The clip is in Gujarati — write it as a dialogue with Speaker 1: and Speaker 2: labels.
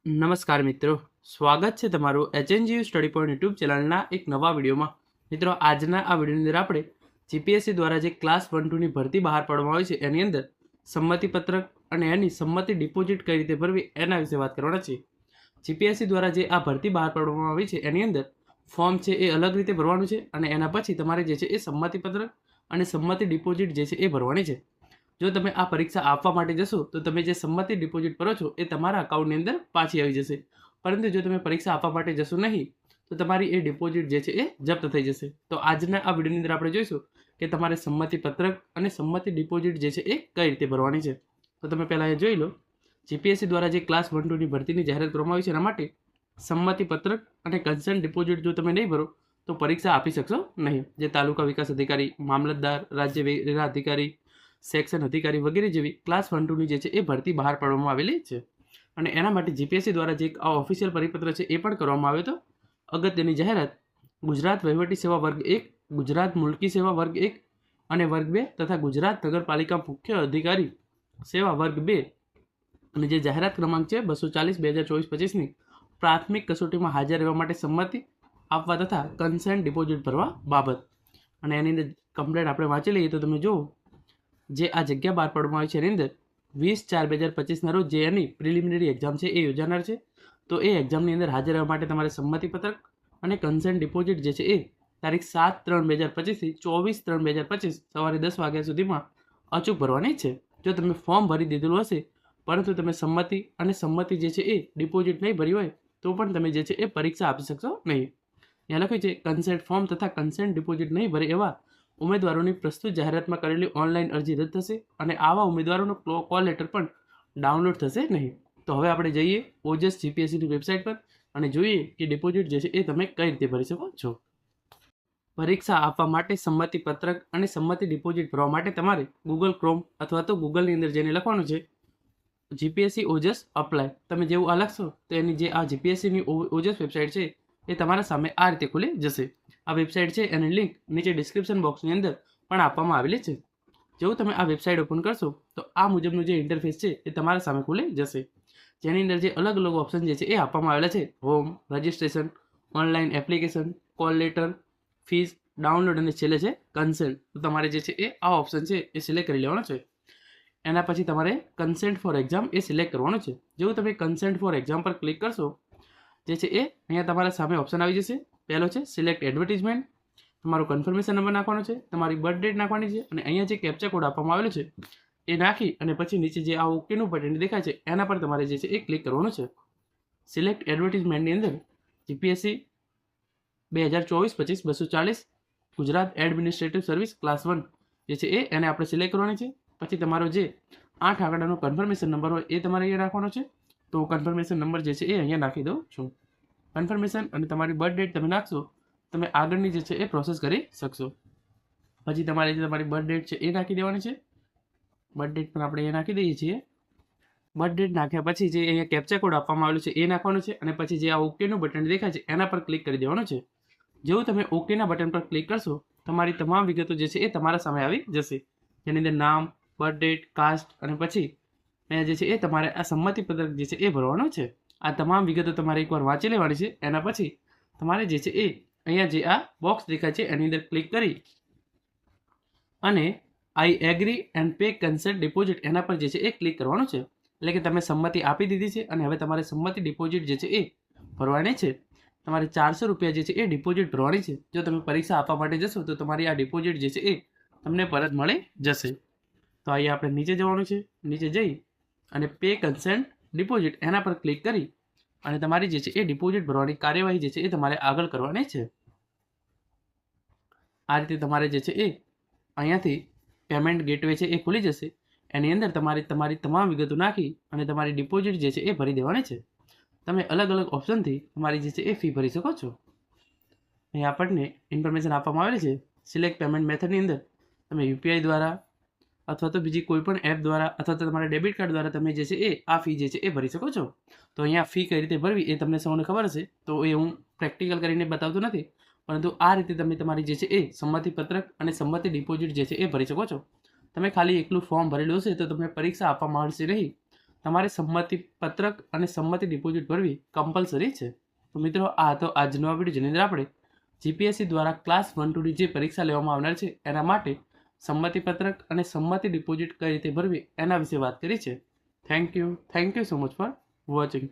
Speaker 1: નમસ્કાર મિત્રો, સ્વાગત છે તમારું HNGU સ્ટડી પોઈન્ટ યુટ્યુબ ચેનલના એક નવા વિડીયોમાં. મિત્રો, આજના આ વિડીયોની અંદર આપણે જીપીએસસી દ્વારા જે ક્લાસ 1-2ની ભરતી બહાર પાડવામાં આવી છે એની અંદર સંમતિપત્રક અને એની સંમતિ ડિપોઝિટ કઈ રીતે ભરવી એના વિશે વાત કરવાના છે. જીપીએસસી દ્વારા જે આ ભરતી બહાર પાડવામાં આવી છે એની અંદર ફોર્મ છે એ અલગ રીતે ભરવાનું છે અને એના પછી તમારે જે છે એ સંમતિપત્રક અને સંમતિ ડિપોઝિટ જે છે એ ભરવાની છે. જો તમે આ પરીક્ષા આપવા માટે જશો તો તમે જે સંમતિ ડિપોઝિટ ભરો છો એ તમારા અકાઉન્ટની અંદર પાછી આવી જશે, પરંતુ જો તમે પરીક્ષા આપવા માટે જશો નહીં તો તમારી એ ડિપોઝિટ જે છે એ જપ્ત થઈ જશે. તો આજના આ વિડીયોની અંદર આપણે જોઈશું કે તમારે સંમતિ પત્રક અને સંમતિ ડિપોઝિટ જે છે એ કઈ રીતે ભરવાની છે. તો તમે પહેલાં એ જોઈ લો, જીપીએસસી દ્વારા જે ક્લાસ 1-2ની ભરતીની જાહેરાત કરવામાં આવી છે એના માટે સંમતિ પત્રક અને કન્સર્ન ડિપોઝિટ જો તમે નહીં ભરો તો પરીક્ષા આપી શકશો નહીં. જે તાલુકા વિકાસ અધિકારી, મામલતદાર, રાજ્ય વેરા અધિકારી, સેક્શન અધિકારી વગેરે જેવી ક્લાસ 1-2ની જે છે એ ભરતી બહાર પાડવામાં આવેલી છે. અને એના માટે જીપીએસસી દ્વારા જે આ ઓફિશિયલ પરિપત્ર છે એ પણ કરવામાં આવ્યો હતો. અગત્યની જાહેરાત: ગુજરાત વહીવટી સેવા વર્ગ 1, ગુજરાત મુલકી સેવા વર્ગ 1 અને વર્ગ 2 તથા ગુજરાત નગરપાલિકા મુખ્ય અધિકારી સેવા વર્ગ 2 અને જે જાહેરાત ક્રમાંક છે 240/2024-25ની પ્રાથમિક કસોટીમાં હાજર રહેવા માટે સંમતિ આપવા તથા કન્સેન્ટ ડિપોઝિટ ભરવા બાબત. અને એની અંદર કમ્પ્લેટ આપણે વાંચી લઈએ તો તમે જુઓ, જે આ જગ્યા બહાર પાડવામાં આવી છે એની અંદર 20/4/2025ના રોજ જે એની પ્રિલિમિનરી એક્ઝામ છે એ યોજાનાર છે. તો એ એક્ઝામની અંદર હાજર રહેવા માટે તમારે સંમતિપત્રક અને કન્સેન્ટ ડિપોઝિટ જે છે એ તારીખ 7/3/2025થી 24/3/2025 સવારે 10 વાગ્યા સુધીમાં અચૂક ભરવાની છે. જો તમે ફોર્મ ભરી દીધેલું હશે પરંતુ તમે સંમતિ અને સંમતિ જે છે એ ડિપોઝિટ નહીં ભરી હોય તો પણ તમે જે છે એ પરીક્ષા આપી શકશો નહીં. ત્યાં લખ્યું છે, કન્સેન્ટ ફોર્મ તથા કન્સેન્ટ ડિપોઝિટ નહીં ભરે એવા ઉમેદવારોની પ્રસ્તુત જાહેરાતમાં કરેલી ઓનલાઈન અરજી રદ થશે અને આવા ઉમેદવારોનો કોલ લેટર પણ ડાઉનલોડ થશે નહીં. તો હવે આપણે જઈએ ઓજસ જીપીએસસીની વેબસાઇટ પર અને જોઈએ કે ડિપોઝિટ જે છે એ તમે કઈ રીતે ભરી શકો છો. પરીક્ષા આપવા માટે સંમતિ પત્રક અને સંમતિ ડિપોઝિટ ભરવા માટે તમારે ગૂગલ ક્રોમ અથવા તો ગૂગલની અંદર જઈને લખવાનું છે જીપીએસસી ઓજસ અપ્લાય. તમે જેવું આ લખશો તો એની જે આ જીપીએસસીની ઓજસ વેબસાઇટ છે એ તમારા સામે આ રીતે ખુલી જશે. આ વેબસાઇટ છે એની લિંક નીચે ડિસ્ક્રિપ્શન બોક્સની અંદર પણ આપવામાં આવેલી છે. જેવું તમે આ વેબસાઇટ ઓપન કરશો તો આ મુજબનું જે ઇન્ટરફેસ છે એ તમારા સામે ખુલી જશે, જેની અંદર જે અલગ અલગ ઓપ્શન જે છે એ આપવામાં આવેલા છે: home, registration, online application, call letter, fees, download અને છેલ્લે છે કન્સેન્ટ. તો તમારે જે છે એ આ ઓપ્શન છે એ સિલેક્ટ કરી લેવાનો છે. એના પછી તમારે કન્સેન્ટ ફોર એક્ઝામ એ સિલેક્ટ કરવાનું છે. જેવું તમે કન્સેન્ટ ફોર એક્ઝામ પર ક્લિક કરશો જે છે એ અહીંયા તમારા સામે ઓપ્શન આવી જશે. પહેલો છે સિલેક્ટ એડવર્ટિઝમેન્ટ. તમારો કન્ફર્મેશન નંબર નાખવાનો છે, તમારી બર્થ ડેટ નાખવાની છે અને અહીંયા જે કેપ્ચા કોડ આપવામાં આવેલો છે એ નાખી અને પછી નીચે જે આ ઓકેનું બટન દેખાય છે એના પર તમારે જે છે એ ક્લિક કરવાનું છે. સિલેક્ટ એડવર્ટિઝમેન્ટની અંદર GPSC 2024-25 240 Gujarat administrative service class 1 જે છે એને આપણે સિલેક્ટ કરવાની છે. પછી તમારો જે 8 આંકડાનો કન્ફર્મેશન નંબર હોય એ તમારે અહીંયા નાખવાનો છે. તો કન્ફર્મેશન નંબર જે છે એ અહીંયા નાખી દઉં છું. કન્ફર્મેશન અને તમારી બર્થ ડેટ તમે નાખશો, તમે આગળની જે છે એ પ્રોસેસ કરી શકશો. પછી તમારે જે તમારી બર્થ ડેટ છે એ નાખી દેવાની છે. બર્થ ડેટ પણ આપણે અહીંયા નાખી દઈએ છીએ. બર્થ ડેટ નાખ્યા પછી જે અહીંયા કેપ્ચા કોડ આપવામાં આવેલું છે એ નાખવાનું છે અને પછી જે આ ઓકેનું બટન દેખાય છે એના પર ક્લિક કરી દેવાનું છે. જેવું તમે ઓકેના બટન પર ક્લિક કરશો તમારી તમામ વિગતો જે છે એ તમારા સામે આવી જશે, જેની અંદર નામ, બર્થ ડેટ, કાસ્ટ અને પછી અહીંયા જે છે એ તમારે આ સંમતિપત્રક જે છે એ ભરવાનું છે. આ તમામ વિગતો તમારે એકવાર વાંચી લેવાની છે. એના પછી તમારે જે છે એ અહીંયા જે આ બોક્સ દેખાય છે એની અંદર ક્લિક કરી અને I agree and pay consent deposit એના પર જે છે એ ક્લિક કરવાનું છે. એટલે કે તમે સંમતિ આપી દીધી છે અને હવે તમારે સંમતિ ડિપોઝિટ જે છે એ ભરવાની છે. તમારે 400 રૂપિયા જે છે એ ડિપોઝિટ ભરવાની છે. જો તમે પરીક્ષા આપવા માટે જશો તો તમારી આ ડિપોઝિટ જે છે એ તમને પરત મળી જશે. તો અહીંયા આપણે નીચે જવાનું છે. નીચે જઈ અને પે કન્સેન્ટ ડિપોઝિટ એના પર ક્લિક કરી અને તમારી જે છે એ ડિપોઝિટ ભરવાની કાર્યવાહી જે છે એ તમારે આગળ કરવાની છે. આ રીતે તમારે જે છે એ અહીંયાથી પેમેન્ટ ગેટવે છે એ ખુલી જશે. એની અંદર તમારી તમામ વિગતો નાખી અને તમારી ડિપોઝિટ જે છે એ ભરી દેવાની છે. તમે અલગ અલગ ઓપ્શનથી તમારી જે છે એ ફી ભરી શકો છો. અહીં આપણને ઇન્ફોર્મેશન આપવામાં આવેલી છે. સિલેક્ટ પેમેન્ટ મેથડની અંદર તમે યુપીઆઈ દ્વારા અથવા તો બીજી કોઈ પણ એપ દ્વારા અથવા તો તમારા ડેબિટ કાર્ડ દ્વારા તમે જે છે એ આ ફી જે છે એ ભરી શકો છો. તો અહીંયા ફી કઈ રીતે ભરવી એ તમને સૌને ખબર હશે, તો એ હું પ્રેક્ટિકલ કરીને બતાવતો નથી, પરંતુ આ રીતે તમે તમારી જે છે એ સંમતિપત્રક અને સંમતિ ડિપોઝિટ જે છે એ ભરી શકો છો. તમે ખાલી એકલું ફોર્મ ભરેલું હશે તો તમને પરીક્ષા આપવામાં આવશે નહીં. તમારે સંમતિ પત્રક અને સંમતિ ડિપોઝિટ ભરવી કમ્પલસરી છે. તો મિત્રો આ હતો આજનો આ વિડીયો, જેની અંદર આપણે જીપીએસસી દ્વારા ક્લાસ 1-2ની જે પરીક્ષા લેવામાં આવનાર છે એના માટે સંમતિ પત્રક અને સંમતિ ડિપોઝિટ કઈ રીતે ભરવી એના વિશે વાત કરી છે. Thank you so much for watching.